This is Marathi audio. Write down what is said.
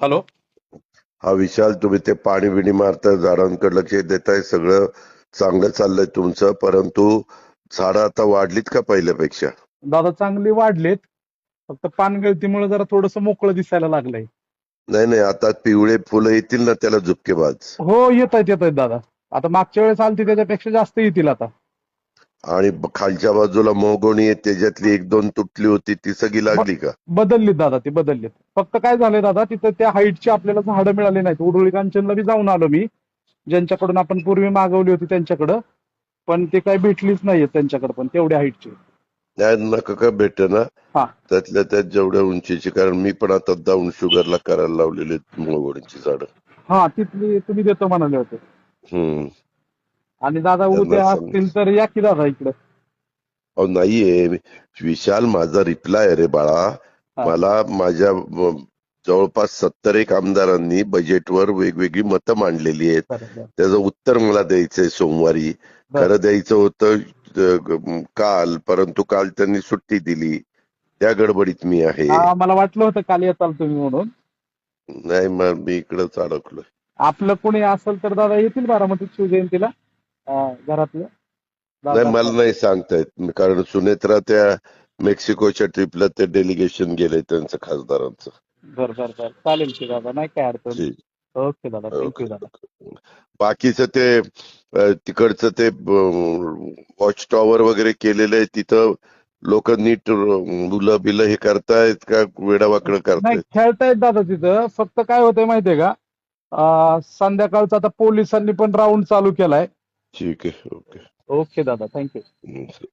हॅलो. हा विशाल, तुम्ही ते पाणी बिणी मारताय, झाडांकडे लक्ष देताय, सगळं चांगलं चाललंय तुमचं, परंतु झाडं आता वाढलीत का पहिल्यापेक्षा? दादा चांगली वाढलेत. फक्त पानगळतीमुळे जरा थोडस मोकळं दिसायला लागलंय. नाही नाही, आता पिवळे फुलं येतील ना त्याला झुपकेबाज. हो, येत आहेत दादा. आता मागच्या वेळेस आलती त्याच्यापेक्षा जास्त येतील आता. आणि खालच्या बाजूला मोहगोणी आहे, त्याच्यातली एक दोन तुटली होती, ती सगळी ब- लागली का? बदललीत दादा, ती बदललीत. फक्त काय झालंय दादा, तिथं त्या हाईटची आपल्याला झाडं मिळाली नाहीत. उरुळी कांचनला बी जाऊन आलो मी, ज्यांच्याकडून आपण पूर्वी मागवली होती त्यांच्याकडं, पण ते काही भेटलीच नाहीये त्यांच्याकडे पण तेवढ्या हाईटची. नाही, नका का भेट ना. हा. त्यातल्या त्यात जेवढ्या उंचीची, कारण मी पण आता डाऊन शुगरला करायला लावलेली मोहगोणीची झाडं. हा, तिथली तुम्ही देतो म्हणाले होते. हम्म. आणि दादा त्यांना उद्या सांग. असतील तर या की दादा इकडं. अहो नाहीये विशाल, माझा रिप्लाय आहे रे बाळा. हा. मला माझ्या जवळपास 70 एक आमदारांनी बजेटवर वेगवेगळी मतं मांडलेली आहेत. बरं बरं त्याचं उत्तर मला द्यायचंय सोमवारी. बरं. खरं द्यायचं होतं काल, परंतु काल त्यांनी सुट्टी दिली. त्या गडबडीत मी आहे. हा, मला वाटलं होतं काल येताल तुम्ही म्हणून. नाही, मग मी इकडंच अडकलोय. आपलं कोणी असेल तर दादा येतील बारामतीत शिवजयंतीला, घरातलं नाही, दादा. मला नाही सांगता येत, कारण सुनेत्रा त्या मेक्सिकोच्या ट्रिपला ते डेलिगेशन गेलंय त्यांचं, खासदारांचं. बरं बरं बरं, चालेल की दादा, नाही काय अडचण. ठीक. ओके दादा, थँक्यू दादा. बाकीचं ते तिकडचं ते वॉच टॉवर वगैरे केलेलं आहे, तिथं लोक नीट मुलं बिलं हे करतायत का वेडावाकडं नाही, करतायत? खेळतायत दादा तिथं. फक्त काय होतंय माहितीये का, संध्याकाळचं आता पोलिसांनी पण राऊंड चालू केलाय. ठीक आहे, ओके. ओके दादा, थँक्यू. हम्म.